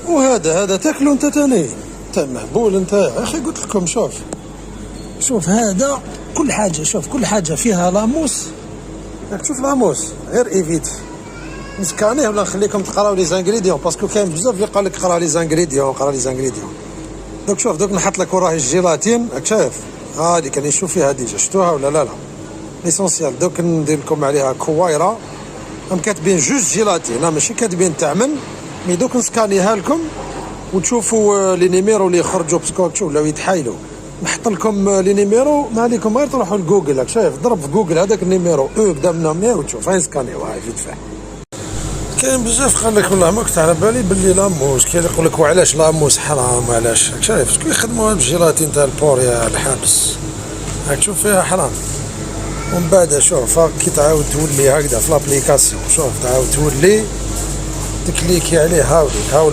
وهذا تاكلو انت تاني، انت مهبول انت يا اخي. قلت لكم شوف هذا كل حاجه، شوف كل حاجه فيها لاموس. راك تشوف لاموس غير ايفيت نسكانيه ولا نخليكم تقراو لي زانغريديون، باسكو كاين بزاف اللي قال لك قرا لي زانغريديون. دوك شوف، دوك نحط لك وراهي الجيلاتين، راك شايف هادي كان نشوف فيها ديجا، شفتوها ولا لا؟ ليسونسيال. دوك ندير لكم عليها كويره، هم كاتبين جوج جيلاتين، ماشي كاتبين تعمل مي. دوك نسكانيها لكم وتشوفوا لي نيميرو اللي يخرجوا، باسكو تشوف ولاو يتحايلوا. نحط لكم لي نيميرو، ما عليكم غير تروحوا لجوجل، راك شايف ضرب في جوجل هذاك النيميرو كدا من هنا وتشوف هاي نسكانيوها فيت فيه. كاين بزاف قال لك والله ما كنت على بالي باللي لاموس، كاين يقول لك وعلاش لاموس حرام، علاش راك شايف شكون يخدموها بالجيلاتين تاع البوريا الحابس، راك تشوف فيها حرام. ومن بعد شوف كي تعاود تولي هكذا في لابليكاسيون، شوف تعاود تولي تكليكي عليه هاوليك